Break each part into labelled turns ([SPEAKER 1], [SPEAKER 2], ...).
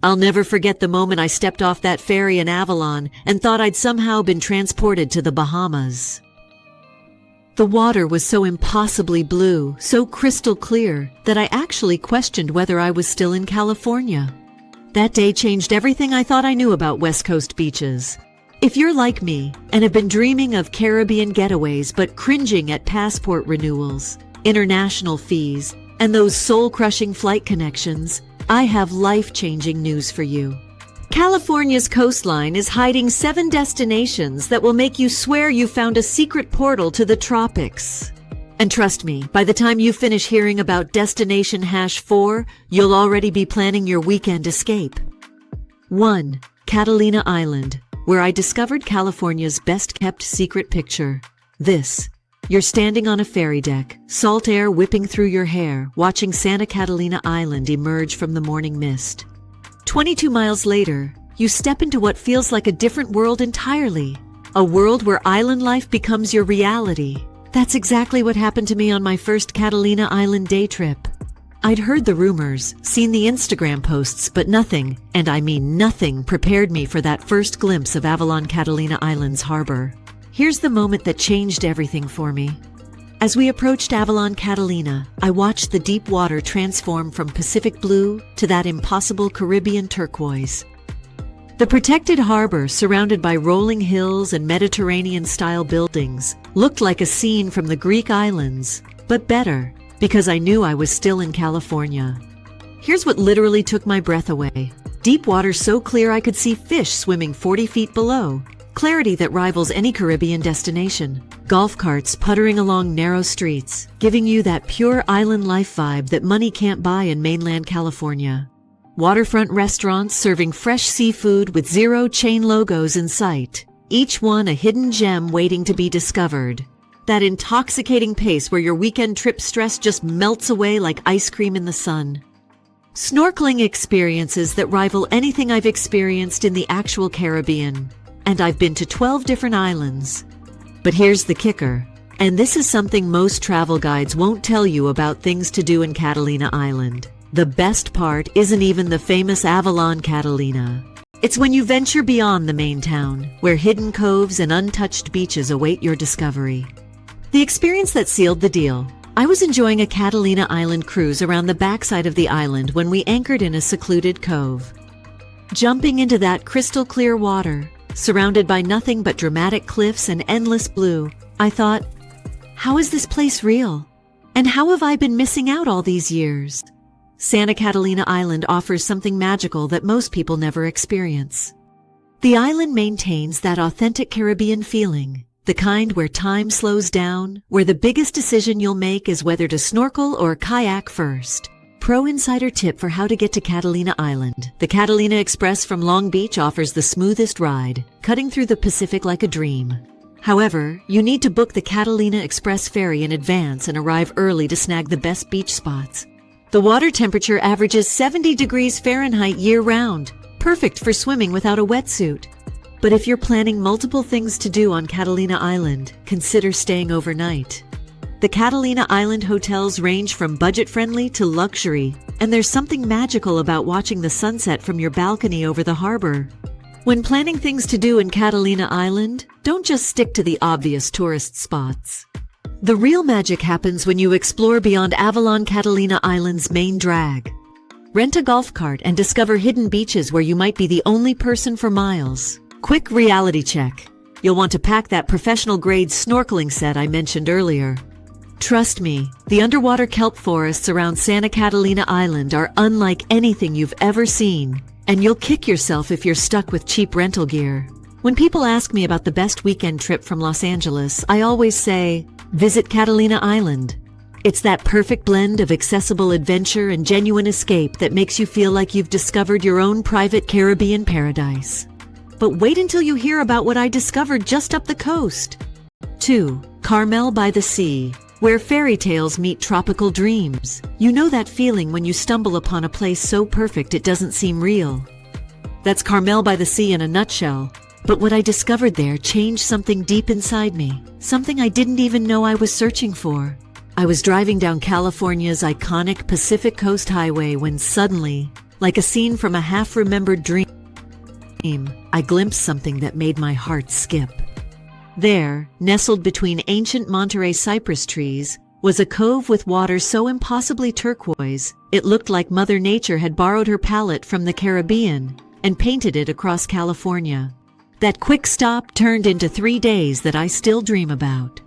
[SPEAKER 1] I'll never forget the moment I stepped off that ferry in Avalon and thought I'd somehow been transported to the Bahamas. The water was so impossibly blue, so crystal clear, that I actually questioned whether I was still in California. That day changed everything I thought I knew about West Coast beaches. If you're like me and have been dreaming of Caribbean getaways but cringing at passport renewals, international fees, and those soul-crushing flight connections, I have life-changing news for you. California's coastline is hiding 7 destinations that will make you swear you found a secret portal to the tropics. And trust me, by the time you finish hearing about Destination #4, you'll already be planning your weekend escape. 1. Catalina Island, where I discovered California's best-kept secret picture. You're standing on a ferry deck, salt air whipping through your hair, watching Santa Catalina Island emerge from the morning mist. 22 miles later, you step into what feels like a different world entirely. A world where island life becomes your reality. That's exactly what happened to me on my first Catalina Island day trip. I'd heard the rumors, seen the Instagram posts, but nothing, and I mean nothing, prepared me for that first glimpse of Avalon Catalina Island's harbor. Here's the moment that changed everything for me. As we approached Avalon Catalina, I watched the deep water transform from Pacific blue to that impossible Caribbean turquoise. The protected harbor, surrounded by rolling hills and Mediterranean-style buildings, looked like a scene from the Greek islands, but better, because I knew I was still in California. Here's what literally took my breath away. Deep water so clear I could see fish swimming 40 feet below. Clarity that rivals any Caribbean destination. Golf carts puttering along narrow streets, giving you that pure island life vibe that money can't buy in mainland California. Waterfront restaurants serving fresh seafood with 0 chain logos in sight, each one a hidden gem waiting to be discovered. That intoxicating pace where your weekend trip stress just melts away like ice cream in the sun. Snorkeling experiences that rival anything I've experienced in the actual Caribbean. And I've been to 12 different islands. But here's the kicker, and this is something most travel guides won't tell you about things to do in Catalina Island. The best part isn't even the famous Avalon Catalina. It's when you venture beyond the main town, where hidden coves and untouched beaches await your discovery. The experience that sealed the deal. I was enjoying a Catalina Island cruise around the backside of the island when we anchored in a secluded cove. Jumping into that crystal clear water, surrounded by nothing but dramatic cliffs and endless blue, I thought, how is this place real? And how have I been missing out all these years? Santa Catalina Island offers something magical that most people never experience. The island maintains that authentic Caribbean feeling, the kind where time slows down, where the biggest decision you'll make is whether to snorkel or kayak first. Pro insider tip for how to get to Catalina Island. The Catalina Express from Long Beach offers the smoothest ride, cutting through the Pacific like a dream. However, you need to book the Catalina Express ferry in advance and arrive early to snag the best beach spots. The water temperature averages 70 degrees Fahrenheit year-round, perfect for swimming without a wetsuit. But if you're planning multiple things to do on Catalina Island, consider staying overnight. The Catalina Island hotels range from budget-friendly to luxury, and there's something magical about watching the sunset from your balcony over the harbor. When planning things to do in Catalina Island, don't just stick to the obvious tourist spots. The real magic happens when you explore beyond Avalon Catalina Island's main drag. Rent a golf cart and discover hidden beaches where you might be the only person for miles. Quick reality check. You'll want to pack that professional-grade snorkeling set I mentioned earlier. Trust me, the underwater kelp forests around Santa Catalina Island are unlike anything you've ever seen, and you'll kick yourself if you're stuck with cheap rental gear. When people ask me about the best weekend trip from Los Angeles, I always say, visit Catalina Island. It's that perfect blend of accessible adventure and genuine escape that makes you feel like you've discovered your own private Caribbean paradise. But wait until you hear about what I discovered just up the coast. 2. Carmel by the Sea, where fairy tales meet tropical dreams. You know that feeling when you stumble upon a place so perfect it doesn't seem real. That's Carmel by the Sea in a nutshell. But what I discovered there changed something deep inside me, something I didn't even know I was searching for. I was driving down California's iconic Pacific Coast Highway when suddenly, Like a scene from a half-remembered dream, I glimpsed something that made my heart skip. There, nestled between ancient Monterey cypress trees, was a cove with water so impossibly turquoise, it looked like Mother Nature had borrowed her palette from the Caribbean and painted it across California. That quick stop turned into 3 days that I still dream about.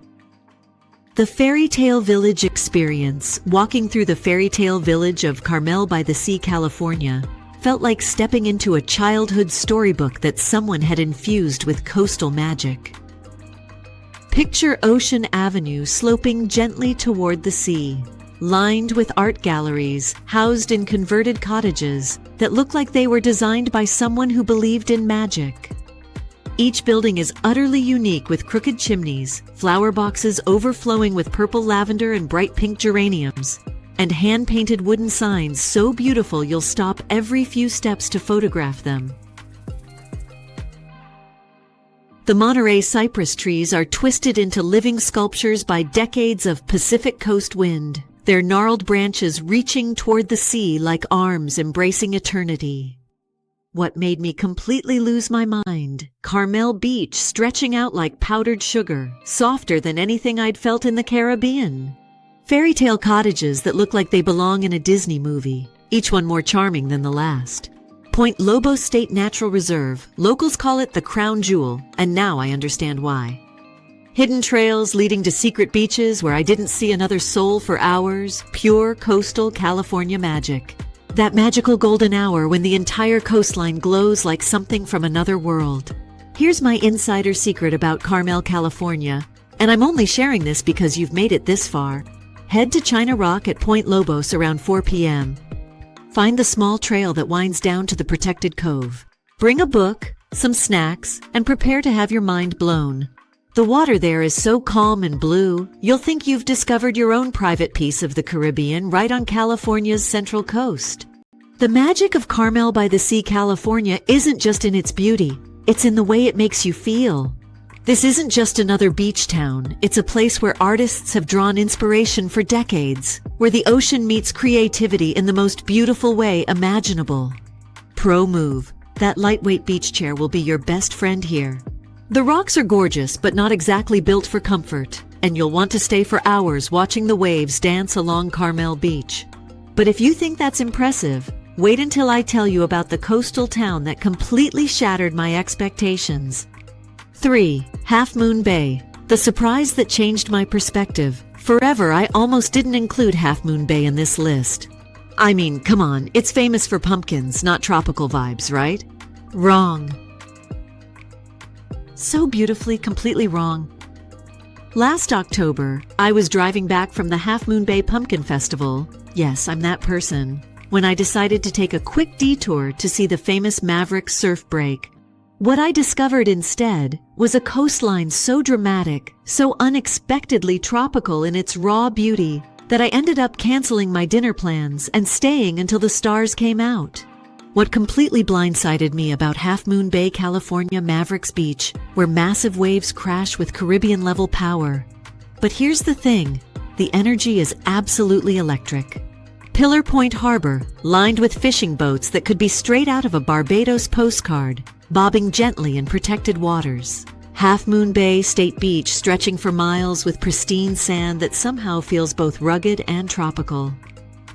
[SPEAKER 1] The Fairy Tale Village experience, walking through the fairy tale village of Carmel by the Sea, California, felt like stepping into a childhood storybook that someone had infused with coastal magic. Picture Ocean Avenue sloping gently toward the sea, lined with art galleries housed in converted cottages that look like they were designed by someone who believed in magic. Each building is utterly unique with crooked chimneys, flower boxes overflowing with purple lavender and bright pink geraniums, and hand-painted wooden signs so beautiful you'll stop every few steps to photograph them. The Monterey cypress trees are twisted into living sculptures by decades of Pacific Coast wind, their gnarled branches reaching toward the sea like arms embracing eternity. What made me completely lose my mind? Carmel Beach stretching out like powdered sugar, softer than anything I'd felt in the Caribbean. Fairy tale cottages that look like they belong in a Disney movie, each one more charming than the last. Point Lobos State Natural Reserve, locals call it the crown jewel, and now I understand why. Hidden trails leading to secret beaches where I didn't see another soul for hours, pure coastal California magic. That magical golden hour when the entire coastline glows like something from another world. Here's my insider secret about Carmel, California, and I'm only sharing this because you've made it this far. Head to China Rock at Point Lobos around 4 p.m. Find the small trail that winds down to the protected cove. Bring a book, some snacks, and prepare to have your mind blown. The water there is so calm and blue, you'll think you've discovered your own private piece of the Caribbean right on California's central coast. The magic of Carmel by the Sea, California isn't just in its beauty, it's in the way it makes you feel. This isn't just another beach town, it's a place where artists have drawn inspiration for decades, where the ocean meets creativity in the most beautiful way imaginable. Pro move, that lightweight beach chair will be your best friend here. The rocks are gorgeous, but not exactly built for comfort, and you'll want to stay for hours watching the waves dance along Carmel Beach. But if you think that's impressive, wait until I tell you about the coastal town that completely shattered my expectations. 3. Half Moon Bay, the surprise that changed my perspective. Forever, I almost didn't include Half Moon Bay in this list. I mean, come on, it's famous for pumpkins, not tropical vibes, right? Wrong. So beautifully, completely wrong. Last October, I was driving back from the Half Moon Bay Pumpkin Festival. Yes, I'm that person. When I decided to take a quick detour to see the famous Maverick surf break. What I discovered instead was a coastline so dramatic, so unexpectedly tropical in its raw beauty, that I ended up canceling my dinner plans and staying until the stars came out. What completely blindsided me about Half Moon Bay, California Mavericks Beach, where massive waves crash with Caribbean-level power. But here's the thing, the energy is absolutely electric. Pillar Point Harbor, lined with fishing boats that could be straight out of a Barbados postcard, bobbing gently in protected waters. Half Moon Bay State Beach stretching for miles with pristine sand that somehow feels both rugged and tropical.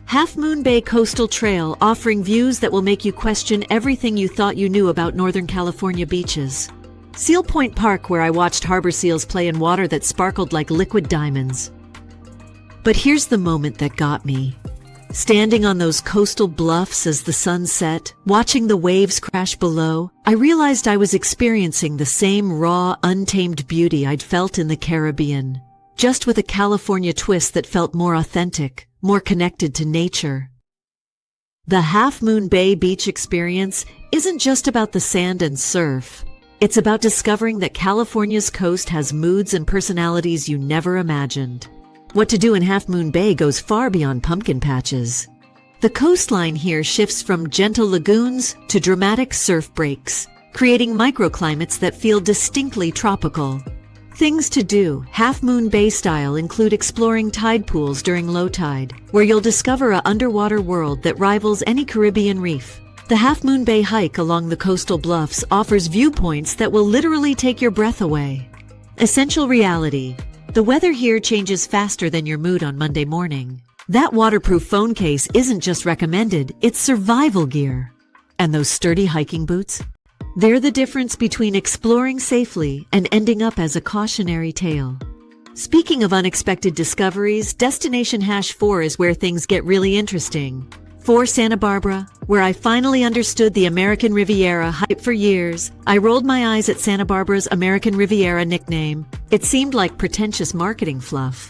[SPEAKER 1] Half Moon Bay Coastal Trail offering views that will make you question everything you thought you knew about Northern California beaches. Seal Point Park, where I watched harbor seals play in water that sparkled like liquid diamonds. But here's the moment that got me. Standing on those coastal bluffs as the sun set, watching the waves crash below, I realized I was experiencing the same raw, untamed beauty I'd felt in the Caribbean, just with a California twist that felt more authentic, more connected to nature. The Half Moon Bay beach experience isn't just about the sand and surf. It's about discovering that California's coast has moods and personalities you never imagined. What to do in Half Moon Bay goes far beyond pumpkin patches. The coastline here shifts from gentle lagoons to dramatic surf breaks, creating microclimates that feel distinctly tropical. Things to do, Half Moon Bay style, include exploring tide pools during low tide, where you'll discover an underwater world that rivals any Caribbean reef. The Half Moon Bay hike along the coastal bluffs offers viewpoints that will literally take your breath away. Essential reality. The weather here changes faster than your mood on Monday morning. That waterproof phone case isn't just recommended, it's survival gear. And those sturdy hiking boots? They're the difference between exploring safely and ending up as a cautionary tale. Speaking of unexpected discoveries, Destination #4 is where things get really interesting. For Santa Barbara, where I finally understood the American Riviera hype for years, I rolled my eyes at Santa Barbara's American Riviera nickname. It seemed like pretentious marketing fluff.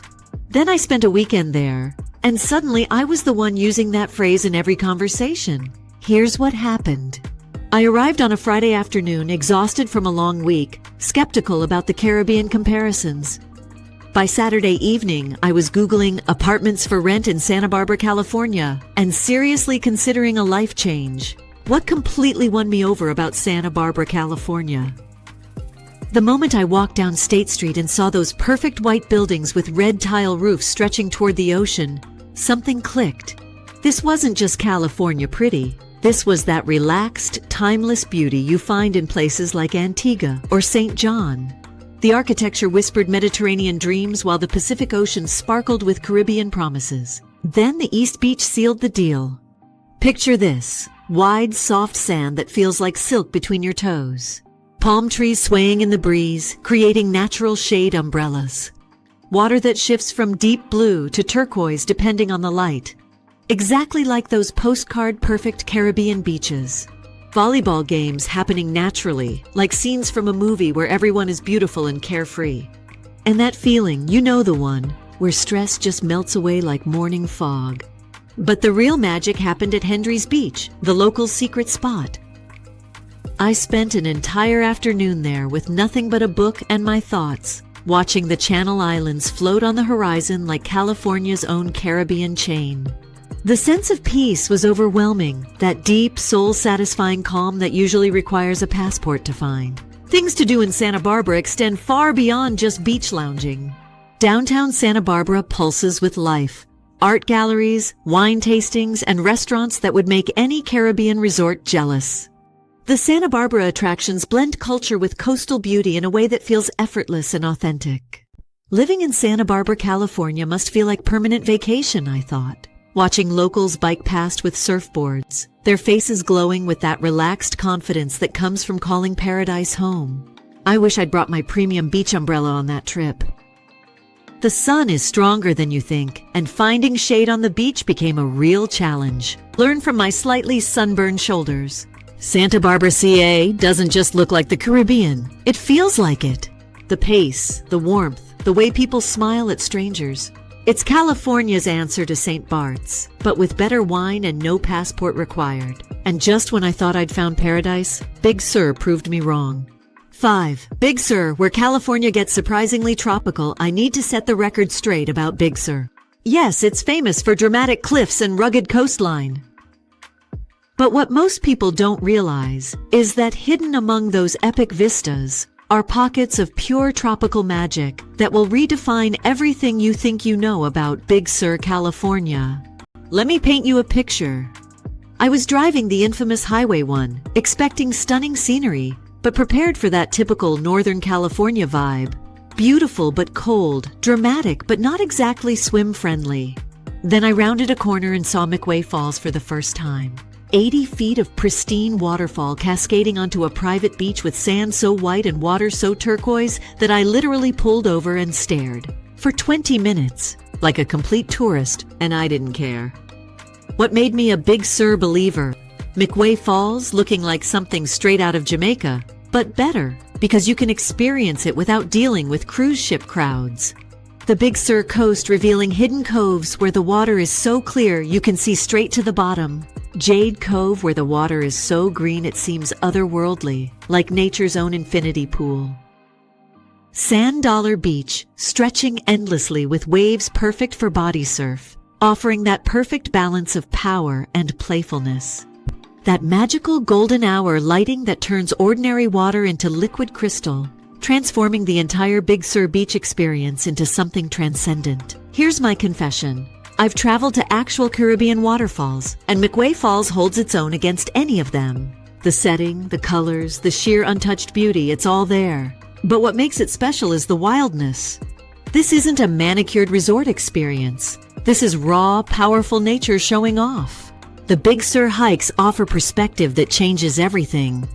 [SPEAKER 1] Then I spent a weekend there, and suddenly I was the one using that phrase in every conversation. Here's what happened. I arrived on a Friday afternoon, exhausted from a long week, skeptical about the Caribbean comparisons. By Saturday evening, I was Googling apartments for rent in Santa Barbara, California, and seriously considering a life change. What completely won me over about Santa Barbara, California? The moment I walked down State Street and saw those perfect white buildings with red tile roofs stretching toward the ocean, something clicked. This wasn't just California pretty. This was that relaxed, timeless beauty you find in places like Antigua or St. John. The architecture whispered Mediterranean dreams while the Pacific Ocean sparkled with Caribbean promises. Then the East Beach sealed the deal. Picture this: wide, soft sand that feels like silk between your toes. Palm trees swaying in the breeze, creating natural shade umbrellas. Water that shifts from deep blue to turquoise depending on the light. Exactly like those postcard-perfect Caribbean beaches. Volleyball games happening naturally, like scenes from a movie where everyone is beautiful and carefree. And that feeling, you know the one, where stress just melts away like morning fog. But the real magic happened at Hendry's Beach, the local secret spot. I spent an entire afternoon there with nothing but a book and my thoughts, watching the Channel Islands float on the horizon like California's own Caribbean chain. The sense of peace was overwhelming, that deep, soul-satisfying calm that usually requires a passport to find. Things to do in Santa Barbara extend far beyond just beach lounging. Downtown Santa Barbara pulses with life. Art galleries, wine tastings, and restaurants that would make any Caribbean resort jealous. The Santa Barbara attractions blend culture with coastal beauty in a way that feels effortless and authentic. Living in Santa Barbara, California must feel like permanent vacation, I thought. Watching locals bike past with surfboards, their faces glowing with that relaxed confidence that comes from calling paradise home. I wish I'd brought my premium beach umbrella on that trip. The sun is stronger than you think, and finding shade on the beach became a real challenge. Learn from my slightly sunburned shoulders. Santa Barbara, CA doesn't just look like the Caribbean. It feels like it. The pace, the warmth, the way people smile at strangers. It's California's answer to St. Bart's, but with better wine and no passport required. And just when I thought I'd found paradise, Big Sur proved me wrong. 5. Big Sur, where California gets surprisingly tropical. I need to set the record straight about Big Sur. Yes, it's famous for dramatic cliffs and rugged coastline. But what most people don't realize is that hidden among those epic vistas are pockets of pure tropical magic that will redefine everything you think you know about Big Sur, California. Let me paint you a picture. I was driving the infamous Highway 1, expecting stunning scenery, but prepared for that typical Northern California vibe. Beautiful but cold, dramatic but not exactly swim-friendly. Then I rounded a corner and saw McWay Falls for the first time. 80 feet of pristine waterfall cascading onto a private beach with sand so white and water so turquoise that I literally pulled over and stared. For 20 minutes, like a complete tourist, and I didn't care. What made me a Big Sur believer? McWay Falls looking like something straight out of Jamaica, but better, because you can experience it without dealing with cruise ship crowds. The Big Sur coast revealing hidden coves where the water is so clear you can see straight to the bottom. Jade Cove where the water is so green it seems otherworldly, like nature's own infinity pool. Sand Dollar Beach, stretching endlessly with waves perfect for body surf, offering that perfect balance of power and playfulness. That magical golden hour lighting that turns ordinary water into liquid crystal. transforming the entire Big Sur beach experience into something transcendent. Here's my confession. I've traveled to actual Caribbean waterfalls, and McWay Falls holds its own against any of them. The setting, the colors, the sheer untouched beauty, it's all there. But what makes it special is the wildness. This isn't a manicured resort experience. This is raw, powerful nature showing off. The Big Sur hikes offer perspective that changes everything.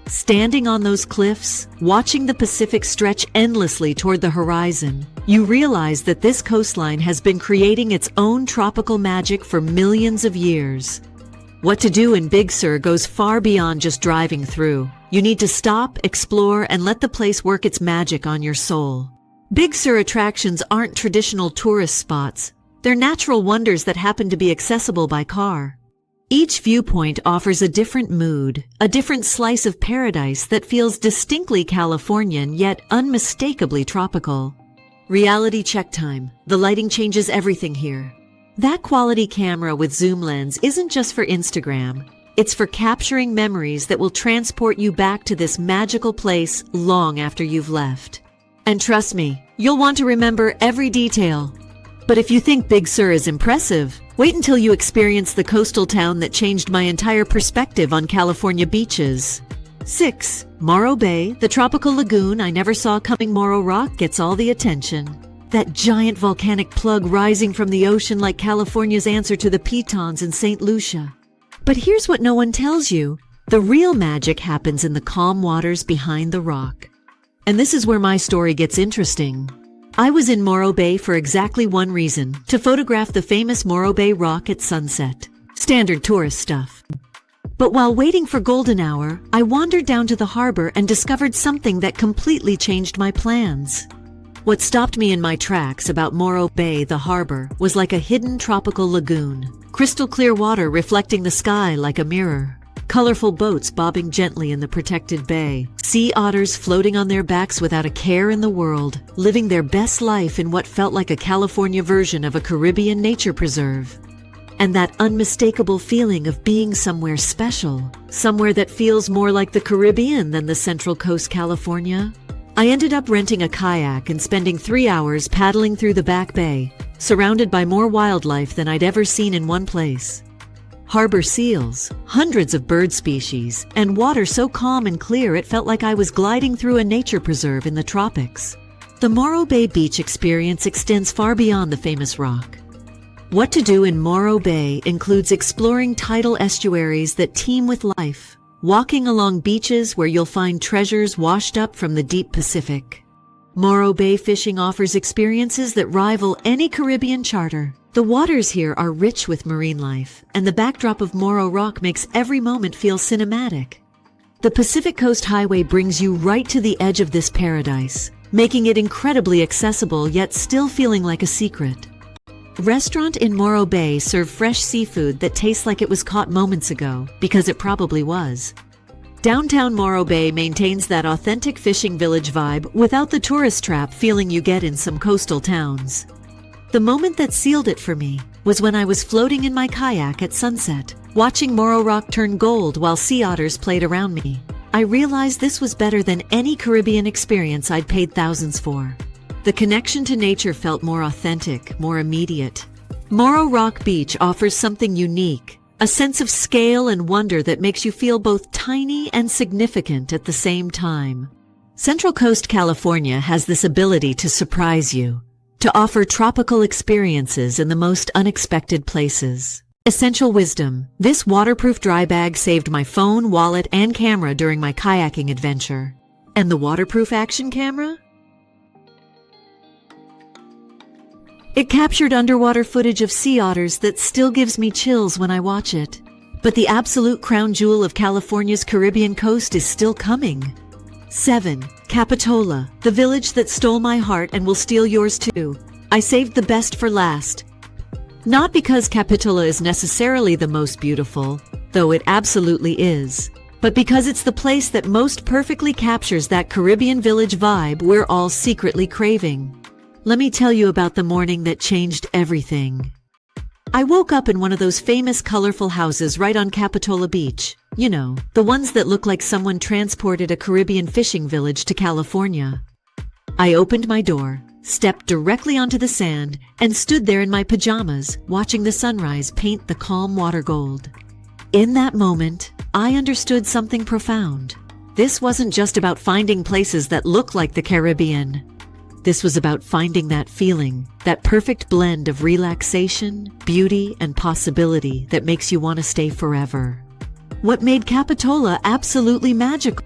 [SPEAKER 1] Standing on those cliffs, watching the Pacific stretch endlessly toward the horizon, you realize that this coastline has been creating its own tropical magic for millions of years. What to do in Big Sur goes far beyond just driving through. You need to stop, explore, and let the place work its magic on your soul. Big Sur attractions aren't traditional tourist spots. They're natural wonders that happen to be accessible by car. Each viewpoint offers a different mood, a different slice of paradise that feels distinctly Californian yet unmistakably tropical. Reality check time. The lighting changes everything here. That quality camera with zoom lens isn't just for Instagram. It's for capturing memories that will transport you back to this magical place long after you've left. And trust me, you'll want to remember every detail. But if you think Big Sur is impressive, wait until you experience the coastal town that changed my entire perspective on California beaches. 6. Morro Bay, the tropical lagoon I never saw coming. Morro Rock gets all the attention. That giant volcanic plug rising from the ocean like California's answer to the Pitons in St. Lucia. But here's what no one tells you. The real magic happens in the calm waters behind the rock. And this is where my story gets interesting. I was in Morro Bay for exactly one reason, to photograph the famous Morro Bay rock at sunset. Standard tourist stuff. But while waiting for golden hour, I wandered down to the harbor and discovered something that completely changed my plans. What stopped me in my tracks about Morro Bay, the harbor, was like a hidden tropical lagoon. Crystal clear water reflecting the sky like a mirror. Colorful boats bobbing gently in the protected bay. Sea otters floating on their backs without a care in the world, living their best life in what felt like a California version of a Caribbean nature preserve. And that unmistakable feeling of being somewhere special, somewhere that feels more like the Caribbean than the Central Coast California. I ended up renting a kayak and spending 3 hours paddling through the back bay, surrounded by more wildlife than I'd ever seen in one place. Harbor seals, hundreds of bird species, and water so calm and clear it felt like I was gliding through a nature preserve in the tropics. The Morro Bay beach experience extends far beyond the famous rock. What to do in Morro Bay includes exploring tidal estuaries that teem with life, walking along beaches where you'll find treasures washed up from the deep Pacific. Morro Bay fishing offers experiences that rival any Caribbean charter. The waters here are rich with marine life, and the backdrop of Morro Rock makes every moment feel cinematic. The Pacific Coast Highway brings you right to the edge of this paradise, making it incredibly accessible yet still feeling like a secret. Restaurant in Morro Bay serve fresh seafood that tastes like it was caught moments ago, because it probably was. Downtown Morro Bay maintains that authentic fishing village vibe without the tourist trap feeling you get in some coastal towns. The moment that sealed it for me was when I was floating in my kayak at sunset, watching Morro Rock turn gold while sea otters played around me. I realized this was better than any Caribbean experience I'd paid thousands for. The connection to nature felt more authentic, more immediate. Morro Rock Beach offers something unique, a sense of scale and wonder that makes you feel both tiny and significant at the same time. Central Coast California has this ability to surprise you, to offer tropical experiences in the most unexpected places. Essential wisdom. This waterproof dry bag saved my phone, wallet, and camera during my kayaking adventure. And the waterproof action camera? It captured underwater footage of sea otters that still gives me chills when I watch it. But the absolute crown jewel of California's Caribbean coast is still coming. 7. Capitola, the village that stole my heart and will steal yours too. I saved the best for last. Not because Capitola is necessarily the most beautiful, though it absolutely is, but because it's the place that most perfectly captures that Caribbean village vibe we're all secretly craving. Let me tell you about the morning that changed everything. I woke up in one of those famous colorful houses right on Capitola Beach. You know, the ones that look like someone transported a Caribbean fishing village to California. I opened my door, stepped directly onto the sand, and stood there in my pajamas, watching the sunrise paint the calm water gold. In that moment, I understood something profound. This wasn't just about finding places that look like the Caribbean. This was about finding that feeling, that perfect blend of relaxation, beauty, and possibility that makes you want to stay forever. What made Capitola absolutely magical?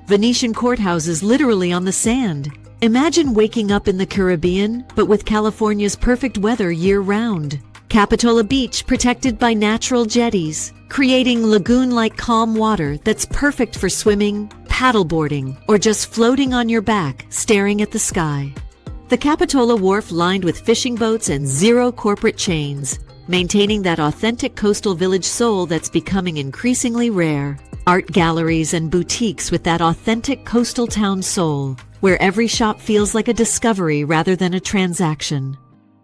[SPEAKER 1] Venetian courthouses literally on the sand. Imagine waking up in the Caribbean, but with California's perfect weather year-round. Capitola Beach protected by natural jetties, creating lagoon-like calm water that's perfect for swimming, paddleboarding, or just floating on your back, staring at the sky. The Capitola Wharf lined with fishing boats and zero corporate chains, maintaining that authentic coastal village soul that's becoming increasingly rare. Art galleries and boutiques with that authentic coastal town soul, where every shop feels like a discovery rather than a transaction.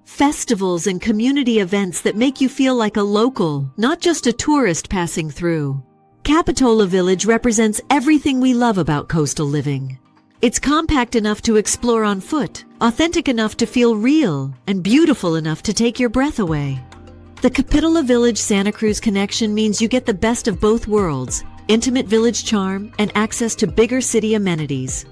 [SPEAKER 1] Festivals and community events that make you feel like a local, not just a tourist passing through. Capitola Village represents everything we love about coastal living. It's compact enough to explore on foot, authentic enough to feel real, and beautiful enough to take your breath away. The Capitola Village Santa Cruz connection means you get the best of both worlds, intimate village charm and access to bigger city amenities.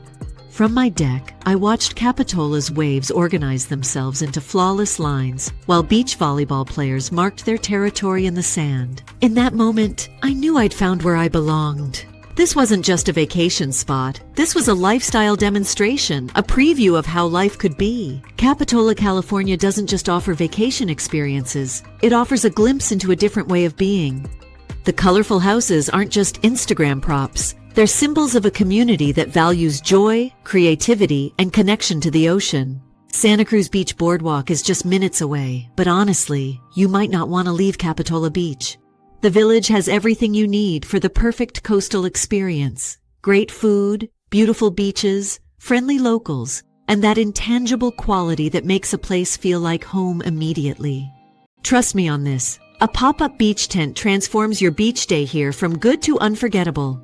[SPEAKER 1] From my deck, I watched Capitola's waves organize themselves into flawless lines, while beach volleyball players marked their territory in the sand. In that moment, I knew I'd found where I belonged. This wasn't just a vacation spot. This was a lifestyle demonstration, a preview of how life could be. Capitola, California doesn't just offer vacation experiences. It offers a glimpse into a different way of being. The colorful houses aren't just Instagram props. They're symbols of a community that values joy, creativity, and connection to the ocean. Santa Cruz Beach Boardwalk is just minutes away, but honestly, you might not want to leave Capitola Beach. The village has everything you need for the perfect coastal experience. Great food, beautiful beaches, friendly locals, and that intangible quality that makes a place feel like home immediately. Trust me on this. A pop-up beach tent transforms your beach day here from good to unforgettable.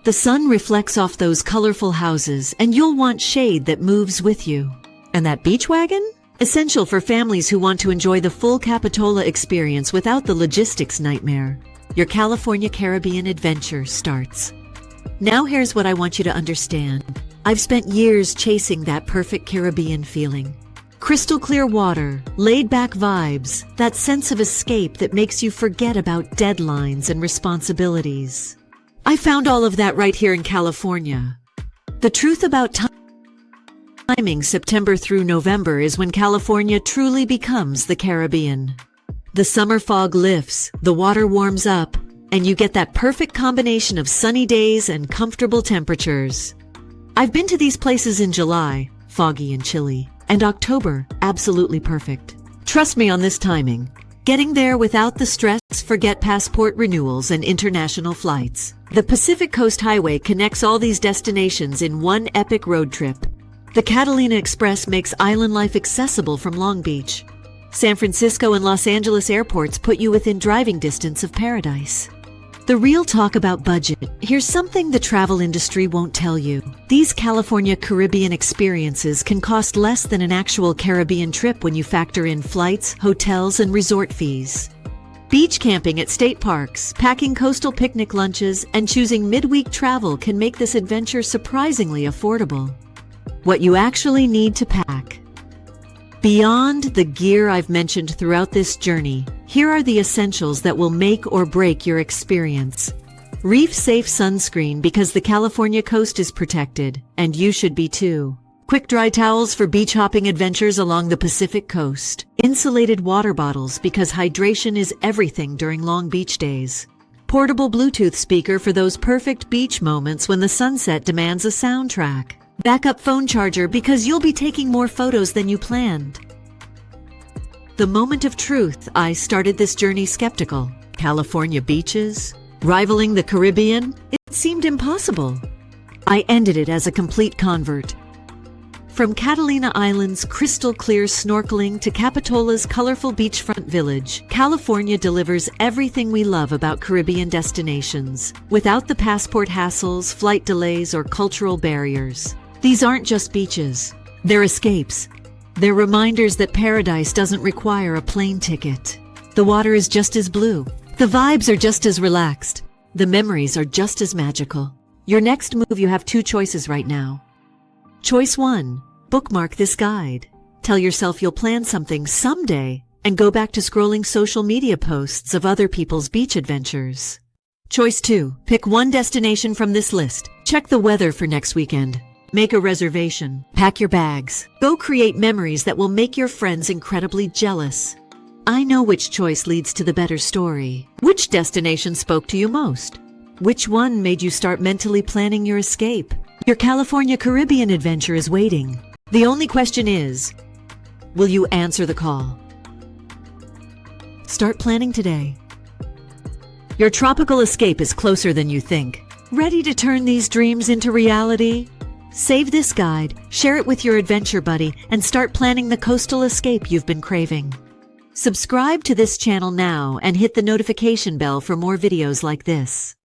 [SPEAKER 1] The sun reflects off those colorful houses, and you'll want shade that moves with you. And that beach wagon? Essential for families who want to enjoy the full Capitola experience without the logistics nightmare. Your California Caribbean adventure starts. Now here's what I want you to understand. I've spent years chasing that perfect Caribbean feeling. Crystal clear water, laid-back vibes, that sense of escape that makes you forget about deadlines and responsibilities. I found all of that right here in California. The truth about timing, September through November, is when California truly becomes the Caribbean. The summer fog lifts, the water warms up, and you get that perfect combination of sunny days and comfortable temperatures. I've been to these places in July, foggy and chilly, and October, absolutely perfect. Trust me on this timing. Getting there without the stress, forget passport renewals and international flights. The Pacific Coast Highway connects all these destinations in one epic road trip. The Catalina Express makes island life accessible from Long Beach. San Francisco and Los Angeles airports put you within driving distance of paradise. The real talk about budget. Here's something the travel industry won't tell you. These California Caribbean experiences can cost less than an actual Caribbean trip when you factor in flights, hotels, and resort fees. Beach camping at state parks, packing coastal picnic lunches, and choosing midweek travel can make this adventure surprisingly affordable. What you actually need to pack. Beyond the gear I've mentioned throughout this journey, here are the essentials that will make or break your experience. Reef-safe sunscreen because the California coast is protected, and you should be too. Quick dry towels for beach hopping adventures along the Pacific coast. Insulated water bottles because hydration is everything during long beach days. Portable Bluetooth speaker for those perfect beach moments when the sunset demands a soundtrack. Backup phone charger because you'll be taking more photos than you planned. The moment of truth, I started this journey skeptical. California beaches? Rivaling the Caribbean? It seemed impossible. I ended it as a complete convert. From Catalina Island's crystal-clear snorkeling to Capitola's colorful beachfront village, California delivers everything we love about Caribbean destinations, without the passport hassles, flight delays, or cultural barriers. These aren't just beaches. They're escapes. They're reminders that paradise doesn't require a plane ticket. The water is just as blue. The vibes are just as relaxed. The memories are just as magical. Your next move, you have two choices right now. Choice 1. Bookmark this guide. Tell yourself you'll plan something someday and go back to scrolling social media posts of other people's beach adventures. Choice 2. Pick one destination from this list. Check the weather for next weekend. Make a reservation. Pack your bags. Go create memories that will make your friends incredibly jealous. I know which choice leads to the better story. Which destination spoke to you most? Which one made you start mentally planning your escape? Your California Caribbean adventure is waiting. The only question is, will you answer the call? Start planning today. Your tropical escape is closer than you think. Ready to turn these dreams into reality? Save this guide, share it with your adventure buddy, and start planning the coastal escape you've been craving. Subscribe to this channel now and hit the notification bell for more videos like this.